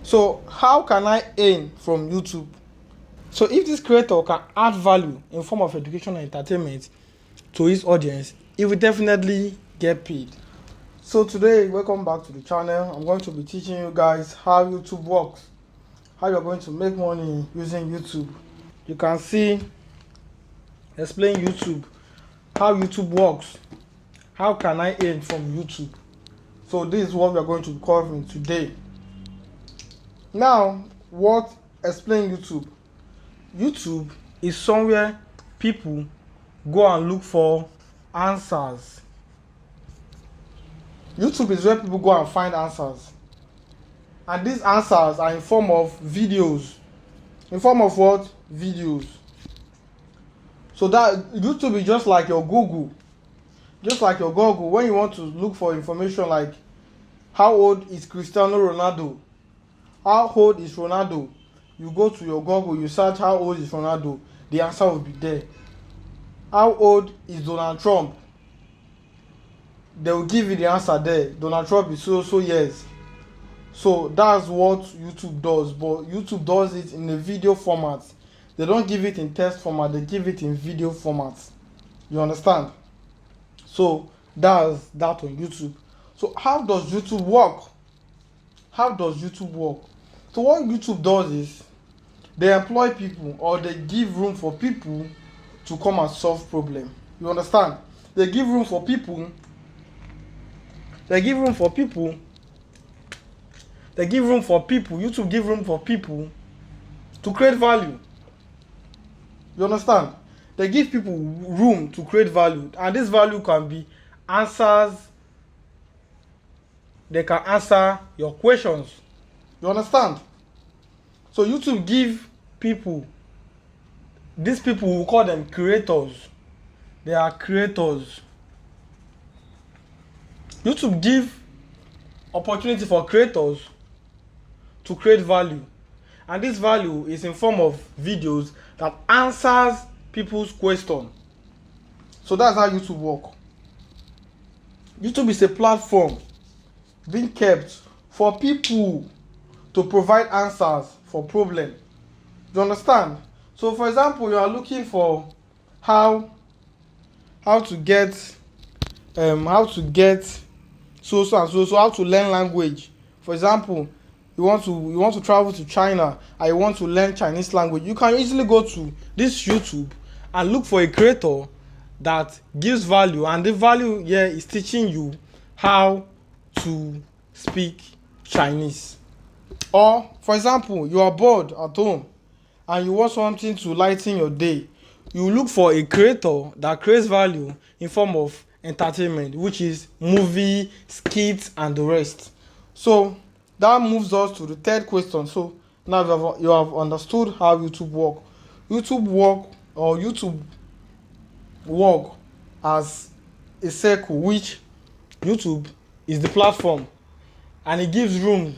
So how can I earn from YouTube? So if this creator can add value in form of education and entertainment to his audience, he will definitely get paid. So today, welcome back to the channel. I'm going to be teaching you guys how YouTube works, how you're going to make money using YouTube. You can see explain YouTube, how YouTube works, how can I earn from YouTube. So this is what we are going to be covering today. Now, what explain YouTube? YouTube is somewhere people go and look for answers. YouTube is where people go and find answers. And these answers are in form of videos. In form of what? Videos. So that YouTube is just like your Google. Just like your Google. When you want to look for information like how old is Cristiano Ronaldo? How old is Ronaldo? You go to your Google, you search how old is Ronaldo, the answer will be there. How old is Donald Trump? They will give you the answer there. Donald Trump is so years. So that's what YouTube does, but YouTube does it in a video format. They don't give it in text format, they give it in video format. You understand? So that's that on YouTube. So how does YouTube work? How does YouTube work? So what YouTube does is they employ people, or they give room for people to come and solve problem. You understand? They give room for people. They give room for people. They give room for people. YouTube give room for people to create value. You understand? They give people room to create value, and this value can be answers. They can answer your questions. You understand? So YouTube give people, these people, we call them creators. They are creators. YouTube give opportunity for creators to create value, and this value is in form of videos that answers people's question. So that's how YouTube work. YouTube is a platform being kept for people to provide answers for problem. You understand? So for example, you are looking for how to get how to learn language. For example, you want to travel to China and you want to learn Chinese language. You can easily go to this YouTube and look for a creator that gives value, and the value here is teaching you how to speak Chinese. Or for example, you are bored at home and you want something to lighten your day. You look for a creator that creates value in form of entertainment, which is movie, skits, and the rest. So that moves us to the third question. So now you have understood how YouTube work. YouTube work as a circle, which YouTube is the platform, and it gives room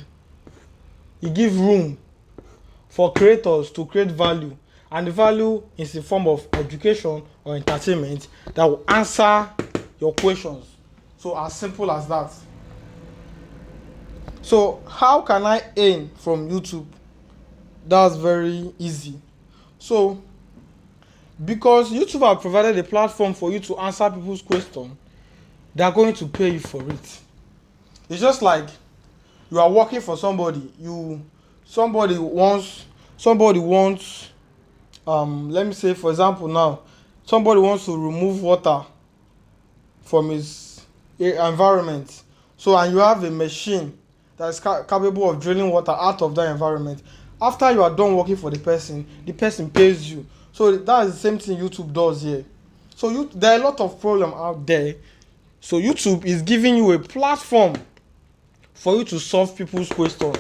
for creators to create value, and the value is in form of education or entertainment that will answer your questions. So as simple as that. So how can I earn from YouTube? That's very easy. So because YouTube have provided a platform for you to answer people's questions, they are going to pay you for it. It's just like you are working for somebody. Somebody wants let me say, for example, now somebody wants to remove water from his environment. So, and you have a machine that is capable of draining water out of that environment. After you are done working for the person pays you. So that is the same thing YouTube does here. So there are a lot of problems out there. So YouTube is giving you a platform for you to solve people's questions.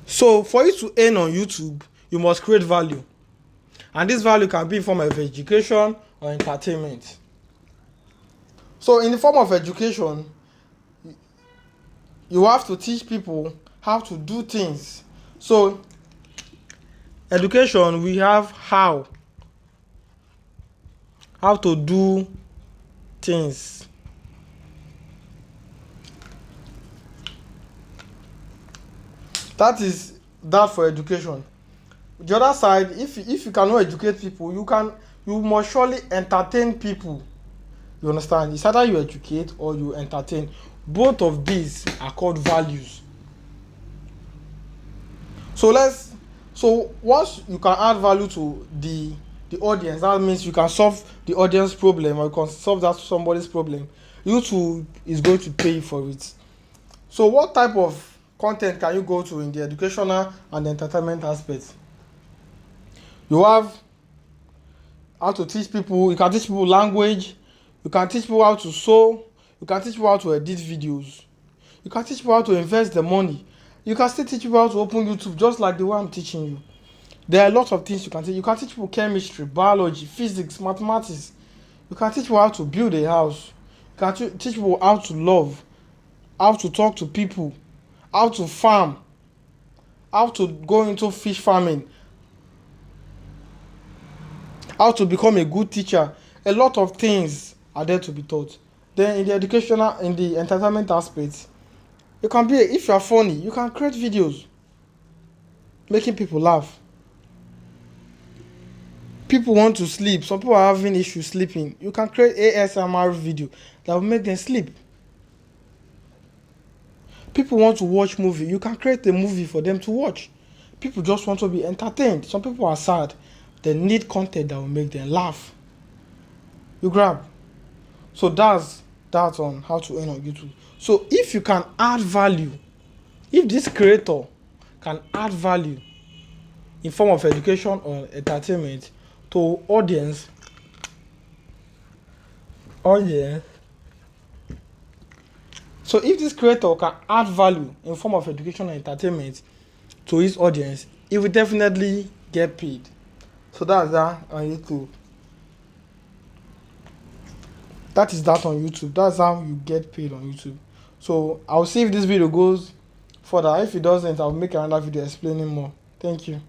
So for you to earn on YouTube, you must create value. And this value can be in form of education or entertainment. So in the form of education, you have to teach people how to do things. So education, we have how to do things. That is that for education. The other side, if you cannot educate people, you must surely entertain people. You understand? It's either you educate or you entertain. Both of these are called values. So once you can add value to the audience, that means you can solve the audience problem, or you can solve that somebody's problem. YouTube is going to pay for it. So what type of content can you go to in the educational and entertainment aspect? You have how to teach people. You can teach people language. You can teach people how to sew. You can teach people how to edit videos. You can teach people how to invest the money. You can still teach people how to open YouTube, just like the way I'm teaching you. There are a lot of things you can teach. You can teach people chemistry, biology, physics, mathematics. You can teach people how to build a house. You can teach people how to love, how to talk to people, how to farm, how to go into fish farming, how to become a good teacher. A lot of things are there to be taught. Then in the educational, in the entertainment aspect, you can be, if you are funny, you can create videos making people laugh. People want to sleep. Some people are having issues sleeping. You can create ASMR video that will make them sleep. People want to watch movie. You can create a movie for them to watch. People just want to be entertained. Some people are sad. They need content that will make them laugh. You grab. So that's on how to earn on YouTube. So if you can add value, if this creator can add value in form of education or entertainment to audience, so if this creator can add value in form of education and entertainment to his audience, he will definitely get paid. So that's that on YouTube. That is that on YouTube. That's how you get paid on YouTube. So I'll see if this video goes further. If it doesn't, I'll make another video explaining more. Thank you.